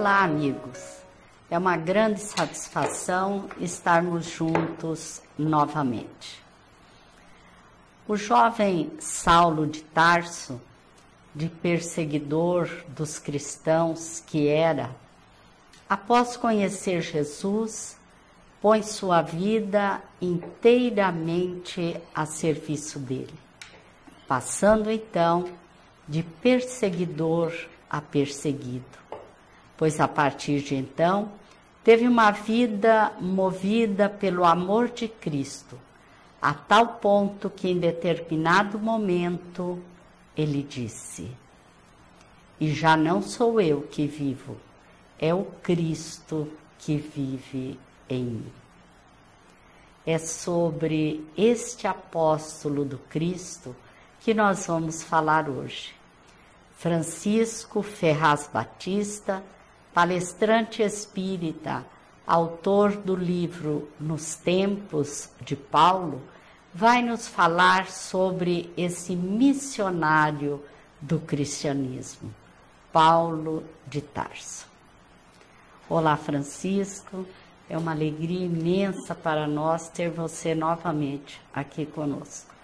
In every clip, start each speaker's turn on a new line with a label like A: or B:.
A: Olá, amigos. É uma grande satisfação estarmos juntos novamente. O jovem Saulo de Tarso, de perseguidor dos cristãos que era, após conhecer Jesus, põe sua vida inteiramente a serviço dele, passando então de perseguidor a perseguido, pois a partir de então teve uma vida movida pelo amor de Cristo, a tal ponto que em determinado momento ele disse: "E já não sou eu que vivo, é o Cristo que vive em mim." É sobre este apóstolo do Cristo que nós vamos falar hoje. Francisco Ferraz Batista, palestrante espírita, autor do livro Nos Tempos de Paulo, vai nos falar sobre esse missionário do cristianismo, Paulo de Tarso. Olá, Francisco. É uma alegria imensa para nós ter você novamente aqui conosco.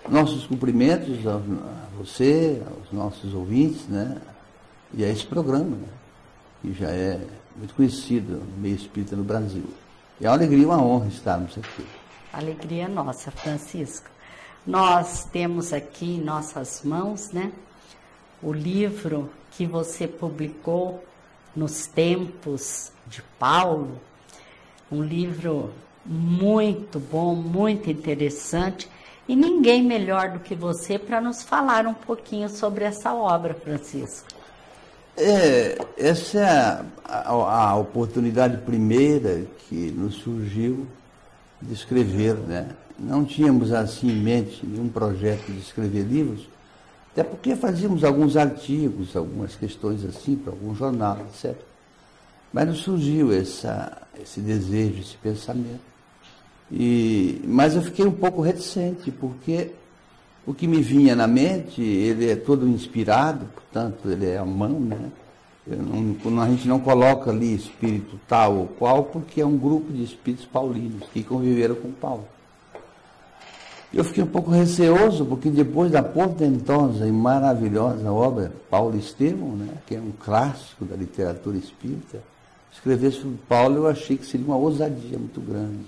B: Nossos cumprimentos a você, aos nossos ouvintes, né? E a esse programa, né? Que já é muito conhecido no meio espírita no Brasil. É uma alegria e uma honra estarmos aqui.
A: Alegria nossa, Francisco. Nós temos aqui em nossas mãos, né, o livro que você publicou Nos Tempos de Paulo, um livro muito bom, muito interessante, e ninguém melhor do que você para nos falar um pouquinho sobre essa obra, Francisco.
B: Essa é a oportunidade primeira que nos surgiu de escrever, né? Não tínhamos assim em mente nenhum projeto de escrever livros, até porque fazíamos alguns artigos, algumas questões assim, para algum jornal, etc. Mas nos surgiu esse desejo, esse pensamento. Mas eu fiquei um pouco reticente, porque o que me vinha na mente, ele é todo inspirado, portanto, ele é a mão, né? A gente não coloca ali espírito tal ou qual, porque é um grupo de espíritos paulinos que conviveram com Paulo. Eu fiquei um pouco receoso, porque depois da portentosa e maravilhosa obra Paulo Estevão, né, que é um clássico da literatura espírita, escrever sobre Paulo eu achei que seria uma ousadia muito grande.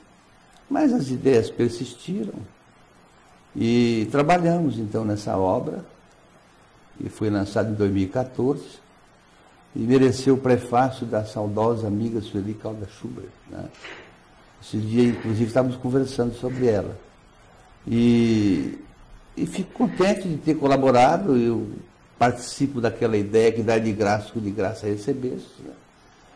B: Mas as ideias persistiram e trabalhamos então nessa obra, que foi lançada em 2014, e mereceu o prefácio da saudosa amiga Sueli Caldas Schubert, né? Esse dia, inclusive, estávamos conversando sobre ela. E fico contente de ter colaborado. Eu participo daquela ideia que dá de graça o que de graça recebesse, né?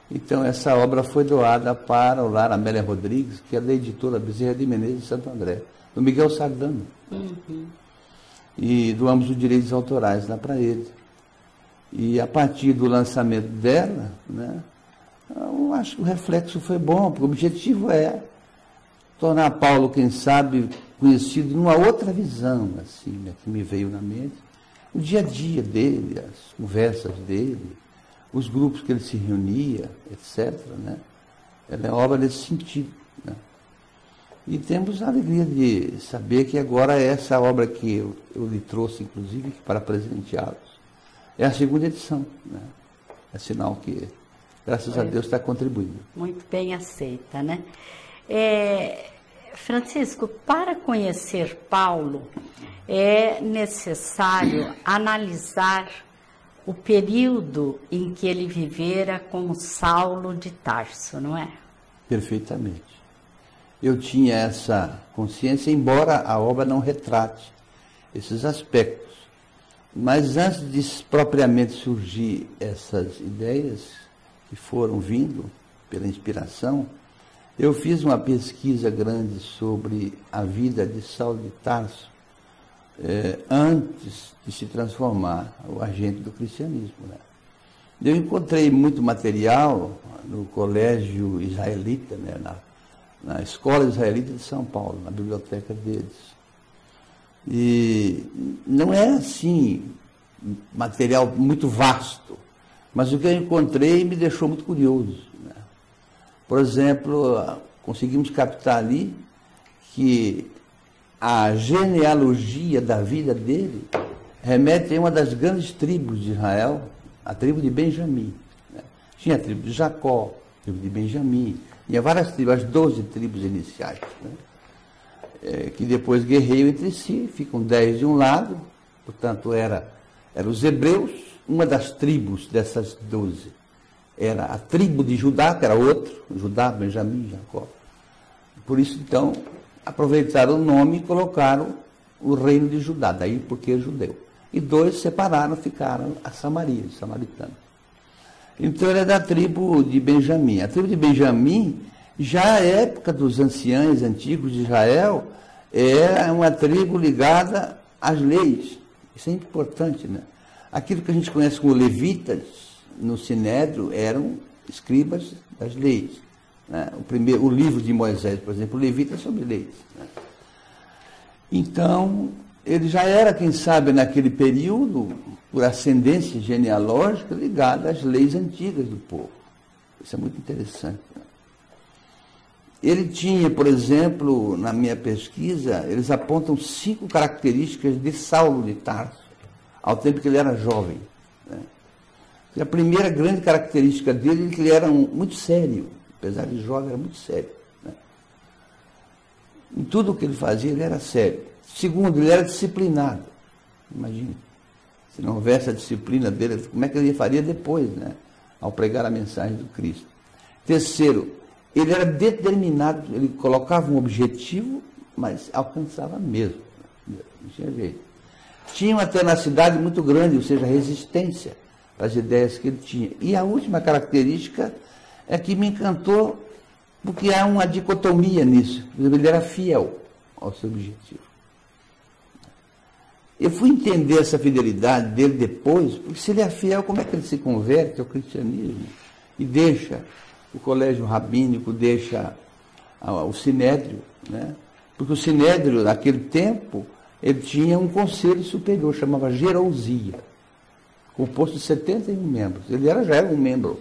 B: Então essa obra foi doada para o Lar Amélia Rodrigues, que é da editora Bezerra de Menezes de Santo André, do Miguel Sardano. E doamos os direitos autorais lá para ele. E a partir do lançamento dela, né, eu acho que o reflexo foi bom, porque o objetivo é tornar Paulo, quem sabe, conhecido numa outra visão, assim, né, que me veio na mente, o dia a dia dele, as conversas dele, os grupos que ele se reunia, etc., né? Ela é obra nesse sentido, né? E temos a alegria de saber que agora essa obra que eu lhe trouxe, inclusive, para presenteá-los, é a segunda edição, né? É sinal que, graças a Deus, está contribuindo.
A: Muito bem aceita, né? Francisco, para conhecer Paulo, é necessário analisar o período em que ele vivera com Saulo de Tarso, não é?
B: Perfeitamente. Eu tinha essa consciência, embora a obra não retrate esses aspectos. Mas antes de propriamente surgir essas ideias que foram vindo pela inspiração, eu fiz uma pesquisa grande sobre a vida de Saulo de Tarso, antes de se transformar o agente do cristianismo, né? Eu encontrei muito material no colégio israelita, né, na escola israelita de São Paulo, na biblioteca deles. E não é assim material muito vasto, Mas o que eu encontrei me deixou muito curioso, né? Por exemplo, conseguimos captar ali que a genealogia da vida dele remete a uma das grandes tribos de Israel, a tribo de Benjamim, né? Tinha a tribo de Jacó, a tribo de Benjamim, tinha várias tribos, as 12 tribos iniciais, né? Que depois guerreiam entre si, ficam 10 de um lado, portanto eram os hebreus. Uma das tribos dessas 12 era a tribo de Judá, que era outro, Judá, Benjamim, Jacó. Por isso, então, aproveitaram o nome e colocaram o reino de Judá, daí porque é judeu. E 2 separaram, ficaram a Samaria, os samaritanos. Então, ele é da tribo de Benjamim. A tribo de Benjamim, já à época dos anciãos antigos de Israel, é uma tribo ligada às leis. Isso é importante, né? Aquilo que a gente conhece como levitas, no Sinédrio, eram escribas das leis, né? O livro de Moisés, por exemplo, o Levita é sobre leis, né? Então, ele já era, quem sabe, naquele período, por ascendência genealógica, ligado às leis antigas do povo. Isso é muito interessante, né? Ele tinha, por exemplo, na minha pesquisa, eles apontam 5 características de Saulo de Tarso, ao tempo que ele era jovem, né? E a primeira grande característica dele é que ele era muito sério, apesar de jovem, era muito sério, né? Em tudo o que ele fazia, ele era sério. Segundo, ele era disciplinado. Imagine, se não houvesse a disciplina dele, como é que ele faria depois, né? Ao pregar a mensagem do Cristo. Terceiro, ele era determinado, ele colocava um objetivo, mas alcançava mesmo, não tinha jeito. Tinha uma tenacidade muito grande, ou seja, resistência às ideias que ele tinha. E a última característica é que me encantou, porque há uma dicotomia nisso. Ele era fiel ao seu objetivo. Eu fui entender essa fidelidade dele depois, porque se ele é fiel, como é que ele se converte ao cristianismo e deixa o colégio rabínico, deixa o Sinédrio, né? Porque o Sinédrio, naquele tempo, ele tinha um conselho superior, chamava Gerousia, composto de 71 membros. Ele já era um membro.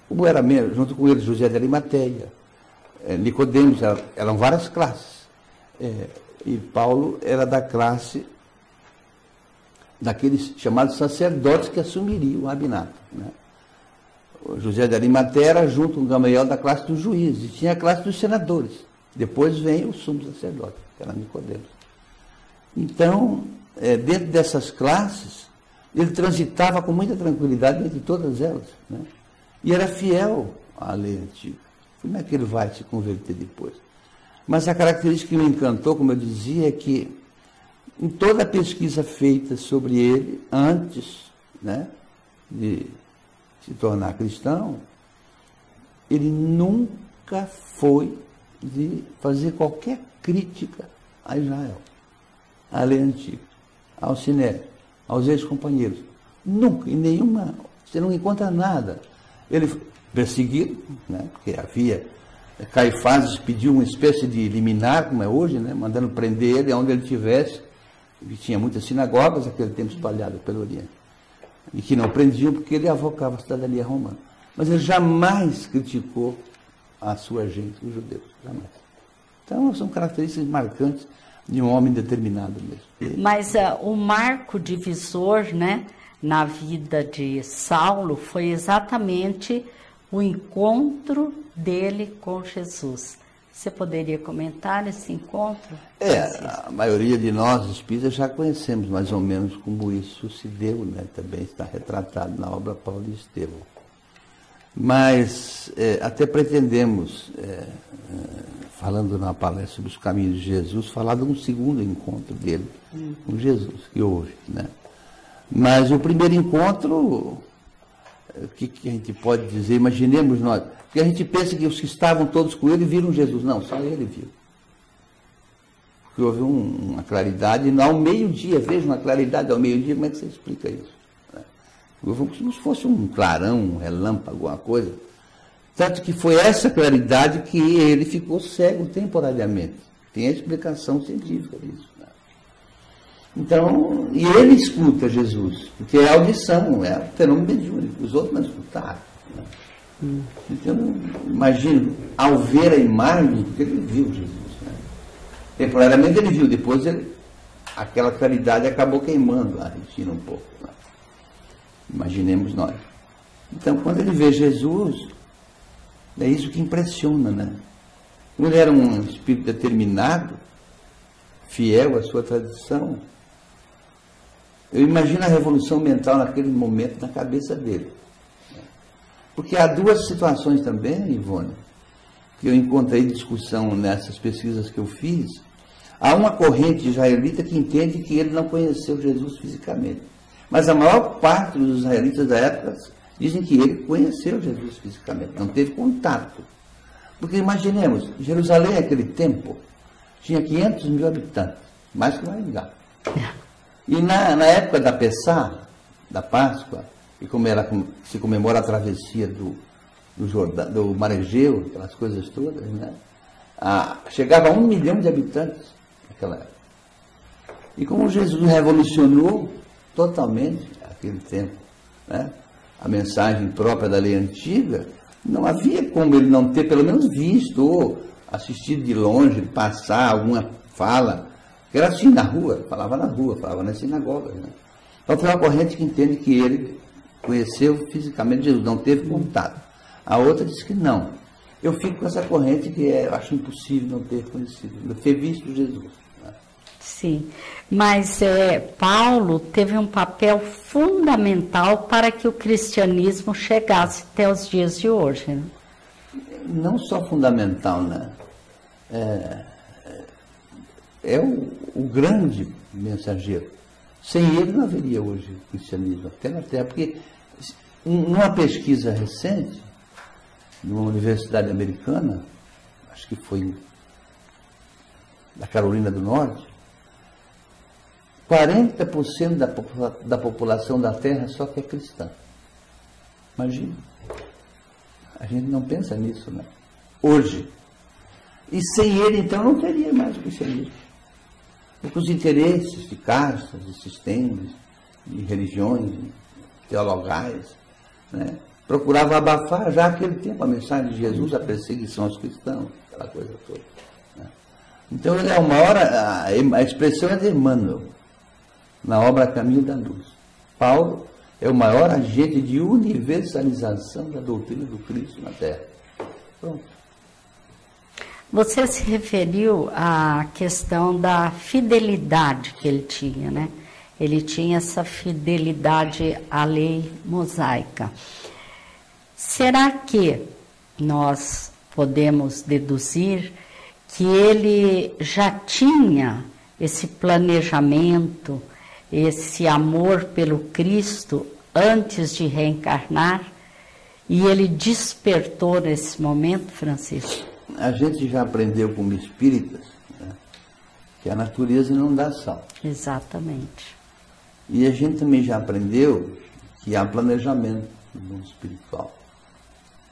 B: Como era membro, junto com ele, José de Arimateia, Nicodemos, eram várias classes. E Paulo era da classe daqueles chamados sacerdotes que assumiriam o rabinato, né? O José de Arimateia era junto com Gamaliel da classe dos juízes, e tinha a classe dos senadores. Depois vem o sumo sacerdote, que era Nicodemos. Então, dentro dessas classes, ele transitava com muita tranquilidade entre todas elas, né? E era fiel à lei antiga. Como é que ele vai se converter depois? Mas a característica que me encantou, como eu dizia, é que em toda a pesquisa feita sobre ele, antes, né, de se tornar cristão, ele nunca foi de fazer qualquer crítica a Israel, à lei antiga, ao Sinédrio, aos ex-companheiros. Nunca, em nenhuma, você não encontra nada. Ele foi perseguido, né, porque havia, Caifás pediu uma espécie de liminar, como é hoje, né, mandando prender ele onde ele estivesse. E tinha muitas sinagogas naquele tempo espalhadas pelo Oriente, e que não prendiam porque ele avocava a cidadania romana. Mas ele jamais criticou a sua gente, os judeus, jamais. Então, são características marcantes de um homem determinado mesmo.
A: Mas o marco divisor, né, na vida de Saulo foi exatamente o encontro dele com Jesus. Você poderia comentar esse encontro?
B: A maioria de nós espíritas já conhecemos mais ou menos como isso se deu, né? Também está retratado na obra Paulo e Estevão. Mas até pretendemos, falando na palestra sobre os caminhos de Jesus, falar de um segundo encontro dele com Jesus, que houve, né? Mas o primeiro encontro, o que a gente pode dizer? Imaginemos nós, porque a gente pensa que os que estavam todos com ele viram Jesus. Não, só ele viu. Porque houve uma claridade, e ao meio-dia, veja uma claridade ao meio-dia, como é que você explica isso? Como se fosse um clarão, um relâmpago, alguma coisa. Tanto que foi essa claridade que ele ficou cego temporariamente. Tem a explicação científica disso, né? Então, e ele escuta Jesus, porque é audição, é fenômeno mediúnico, os outros não escutaram. Né? Então, imagino, ao ver a imagem, porque ele viu Jesus. Né? Temporariamente ele viu, depois aquela claridade acabou queimando a retina um pouco. Né? Imaginemos nós. Então, quando ele vê Jesus, é isso que impressiona, né? Como ele era um espírito determinado, fiel à sua tradição, eu imagino a revolução mental naquele momento na cabeça dele. Porque há duas situações também, Ivone, que eu encontrei discussão nessas pesquisas que eu fiz. Há uma corrente israelita que entende que ele não conheceu Jesus fisicamente. Mas a maior parte dos israelitas da época dizem que ele conheceu Jesus fisicamente, não teve contato. Porque imaginemos, Jerusalém naquele tempo tinha 500 mil habitantes, mais que Maringá. E na época da Pessá, da Páscoa, e como se comemora a travessia do Mar Egeu, aquelas coisas todas, né? Chegava a 1 milhão de habitantes naquela época. E como Jesus revolucionou totalmente aquele tempo, né? A mensagem própria da lei antiga, não havia como ele não ter pelo menos visto ou assistido de longe, passar alguma fala. Era assim na rua, falava nas sinagogas. Né? Então foi uma corrente que entende que ele conheceu fisicamente Jesus, não teve contato. A outra diz que não. Eu fico com essa corrente que eu acho impossível não ter conhecido, não ter visto Jesus. Né?
A: Sim, mas Paulo teve um papel fundamental para que o cristianismo chegasse até os dias de hoje. Né?
B: Não só fundamental, né? É o grande mensageiro. Sem ele não haveria hoje cristianismo até na Terra, porque numa pesquisa recente, numa universidade americana, acho que foi da Carolina do Norte, 40% da população da Terra só que é cristã. Imagina. A gente não pensa nisso, né? Hoje. E sem ele, então, não teria mais cristianismo. Porque os interesses de castas, de sistemas, de religiões, teologais, né, procuravam abafar já aquele tempo a mensagem de Jesus, a perseguição aos cristãos, aquela coisa toda. Né. Então ele é o maior, a expressão é de Emmanuel, na obra Caminho da Luz. Paulo é o maior agente de universalização da doutrina do Cristo na Terra. Pronto.
A: Você se referiu à questão da fidelidade que ele tinha, né? Ele tinha essa fidelidade à lei mosaica. Será que nós podemos deduzir que ele já tinha esse planejamento, esse amor pelo Cristo antes de reencarnar e ele despertou nesse momento, Francisco?
B: A gente já aprendeu como espíritas, né, que a natureza não dá sal.
A: Exatamente.
B: E a gente também já aprendeu que há planejamento no mundo espiritual,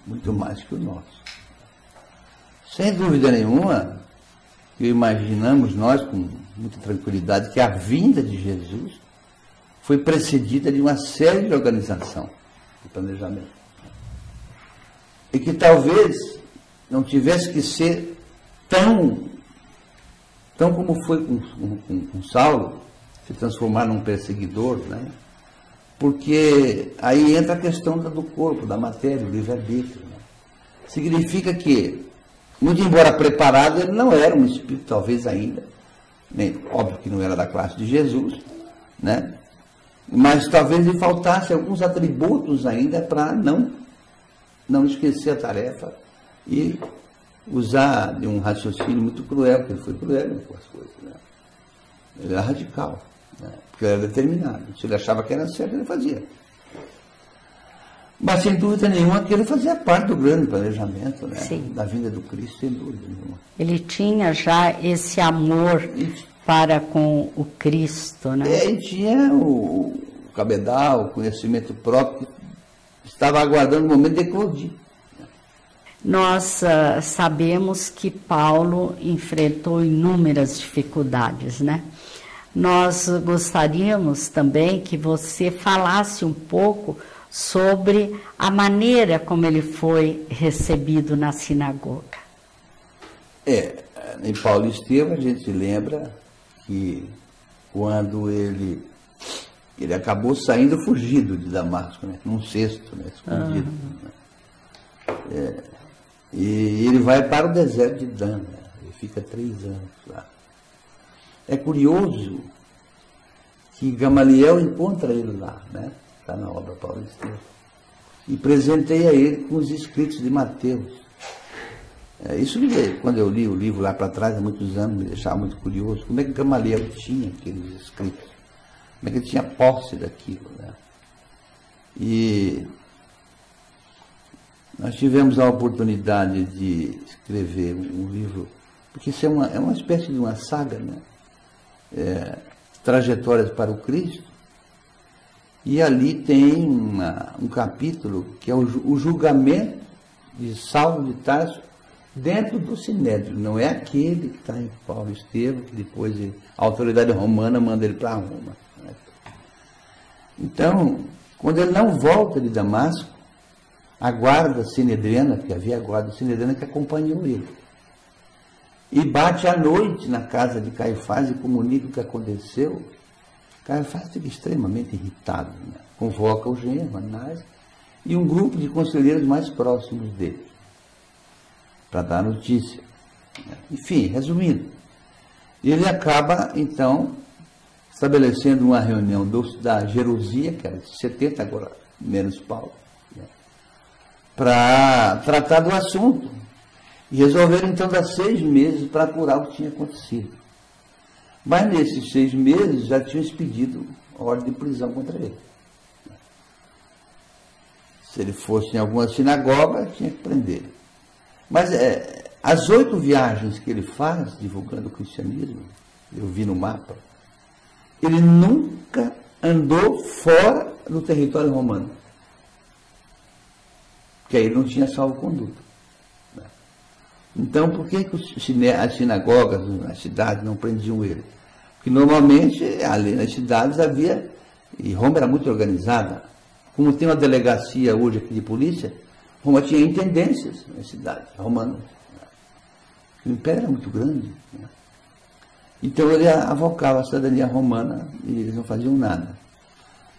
B: muito mais que o nosso. Sem dúvida nenhuma, que imaginamos nós com muita tranquilidade que a vinda de Jesus foi precedida de uma série de organização, de planejamento. E que talvez não tivesse que ser tão como foi com Saulo, se transformar num perseguidor, né? Porque aí entra a questão do corpo, da matéria, do livre-arbítrio. Né? Significa que, muito embora preparado, ele não era um espírito, talvez ainda, óbvio que não era da classe de Jesus, né? Mas talvez lhe faltasse alguns atributos ainda para não esquecer a tarefa e usar de um raciocínio muito cruel, porque ele foi cruel com as coisas. Né? Ele era radical, né? Porque ele era determinado. Se ele achava que era certo, ele fazia. Mas sem dúvida nenhuma que ele fazia parte do grande planejamento, né? Da vinda do Cristo, sem dúvida nenhuma.
A: Ele tinha já esse amor para com o Cristo, né?
B: E tinha o cabedal, o conhecimento próprio, que estava aguardando o momento de eclodir.
A: Nós sabemos que Paulo enfrentou inúmeras dificuldades, né? nós gostaríamos também que você falasse um pouco sobre a maneira como ele foi recebido na sinagoga.
B: Em Paulo Estevam a gente lembra que quando ele acabou saindo fugido de Damasco, né? Num cesto, né? Escondido. Né? E ele vai para o deserto de Dan, né? Ele fica 3 anos lá. É curioso que Gamaliel encontra ele lá, né? Está na obra Paulo Estevam, e presenteia ele com os escritos de Mateus. Isso, quando eu li o livro lá para trás, há muitos anos, me deixava muito curioso. Como é que Gamaliel tinha aqueles escritos? Como é que ele tinha posse daquilo, né? E nós tivemos a oportunidade de escrever um livro, porque isso é uma espécie de uma saga, né? Trajetórias para o Cristo. E ali tem um capítulo que é o julgamento de Saulo de Tarso dentro do Sinédrio. Não é aquele que está em Paulo Estevam, que depois a autoridade romana manda ele para Roma. Né? Então, quando ele não volta de Damasco, a guarda sinedriana, que havia a guarda sinedriana que acompanhou ele, e bate à noite na casa de Caifás e comunica o que aconteceu. Caifás fica extremamente irritado, né? Convoca o genro, Anás, e um grupo de conselheiros mais próximos dele, para dar notícia. Enfim, resumindo, ele acaba, então, estabelecendo uma reunião da Gerusia, que era de 70 agora, menos Paulo, né? Para tratar do assunto, e resolveram, então, dar 6 meses para apurar o que tinha acontecido. Mas nesses 6 meses já tinham expedido ordem de prisão contra ele. Se ele fosse em alguma sinagoga, tinha que prender. Mas as 8 viagens que ele faz, divulgando o cristianismo, eu vi no mapa, ele nunca andou fora do território romano. Porque aí ele não tinha salvo-conduto. Então, por que as sinagogas nas cidades não prendiam ele? Porque normalmente, ali nas cidades havia, e Roma era muito organizada, como tem uma delegacia hoje aqui de polícia, Roma tinha intendências nas cidades romanas. O império era muito grande. Né? Então ele avocava a cidadania romana e eles não faziam nada.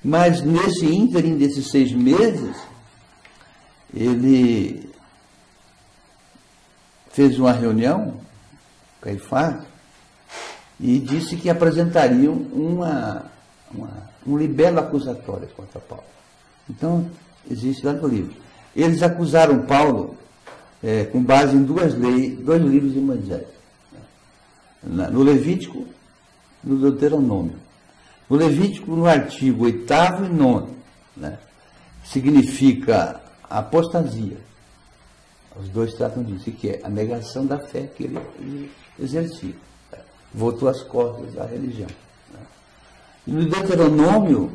B: Mas nesse ínterim desses 6 meses, ele fez uma reunião, Caifás, e disse que apresentariam um libelo acusatório contra Paulo. Então, existe lá no livro. Eles acusaram Paulo com base em 2 livros de Moisés. No Levítico, no Deuteronômio. No Levítico, no artigo 8º e 9º, né? Significa apostasia. Os 2 tratam disso, que é a negação da fé que ele exercia. Voltou às costas da religião. E no Deuteronômio,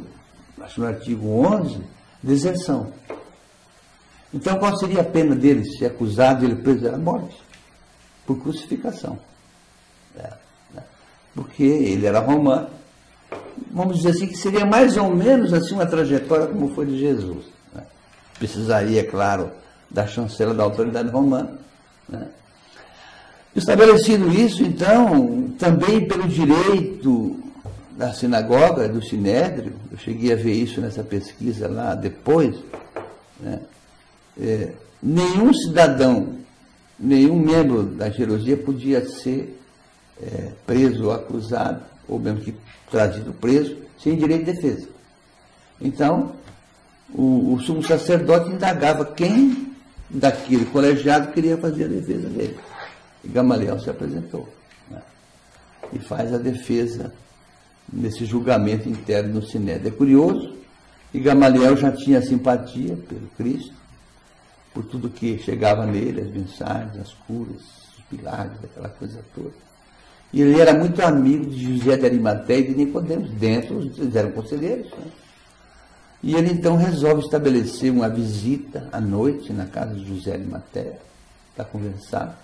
B: acho no artigo 11, deserção. Então, qual seria a pena dele ser acusado e ele preso? Era a morte, por crucificação. Porque ele era romano. Vamos dizer assim, que seria mais ou menos assim uma trajetória como foi de Jesus. Né? Precisaria, é claro, da chancela da autoridade romana. Né? Estabelecido isso, então, também pelo direito da sinagoga, do Sinédrio, eu cheguei a ver isso nessa pesquisa lá depois, né? Nenhum cidadão, nenhum membro da Gerusia podia ser preso ou acusado, ou mesmo que trazido preso, sem direito de defesa. Então, o sumo sacerdote indagava quem daquele colegiado queria fazer a defesa dele. E Gamaliel se apresentou, né? E faz a defesa nesse julgamento interno no Sinédrio. É curioso que Gamaliel já tinha simpatia pelo Cristo, por tudo que chegava nele, as mensagens, as curas, os milagres, aquela coisa toda. E ele era muito amigo de José de Arimateia e de Nicodemos, eles eram conselheiros, né? E ele então resolve estabelecer uma visita à noite na casa de José de Arimateia para conversar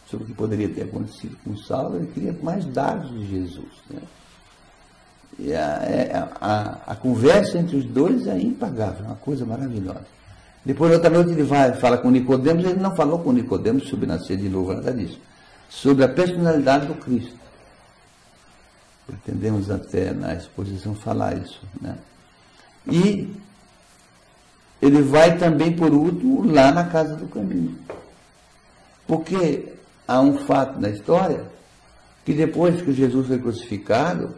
B: sobre o que poderia ter acontecido com Saulo. Ele queria mais dados de Jesus, né? E a conversa entre os dois é impagável, uma coisa maravilhosa. Depois, outra noite, ele fala com Nicodemos. Ele não falou com Nicodemos sobre nascer de novo, nada disso. Sobre a personalidade do Cristo. Pretendemos até na exposição falar isso, né? E ele vai também, por último, lá na casa do caminho. Porque há um fato na história que depois que Jesus foi crucificado,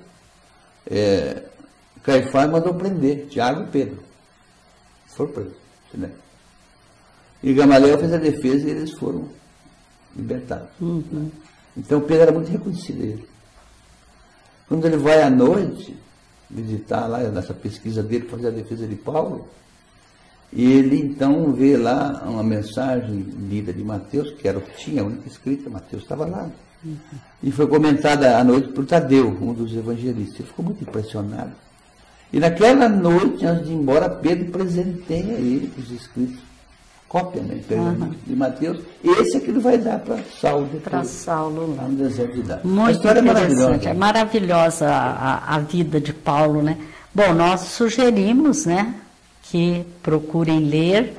B: Caifás mandou prender Tiago e Pedro. Foram presos. Né? E Gamaliel fez a defesa e eles foram libertados. Né? Então Pedro era muito reconhecido ele. Quando ele vai à noite visitar lá nessa pesquisa dele, fazer a defesa de Paulo, e ele então vê lá uma mensagem lida de Mateus, que era o que tinha, a única escrita, Mateus estava lá. E foi comentada à noite por Tadeu, um dos evangelistas. Ele ficou muito impressionado. E naquela noite, antes de ir embora, Pedro presenteia ele com os escritos, cópia, né, de Mateus. Esse é que ele vai dar para Saulo depois. Para
A: Saulo lá.
B: No deserto de Damasco.
A: Muito interessante. É maravilhosa a vida de Paulo, né? Bom, nós sugerimos, né, que procurem ler,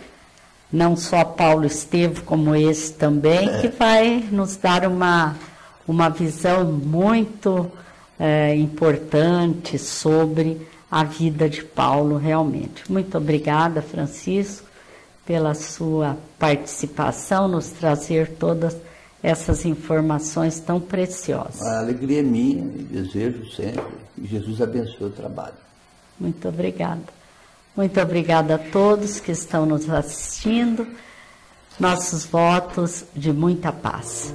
A: não só Paulo Estevo, como esse também, que vai nos dar uma visão muito importante sobre a vida de Paulo realmente. Muito obrigada, Francisco, pela sua participação, nos trazer todas essas informações tão preciosas.
B: A alegria é minha e desejo sempre que Jesus abençoe o trabalho.
A: Muito obrigada. Muito obrigada a todos que estão nos assistindo. Nossos votos de muita paz.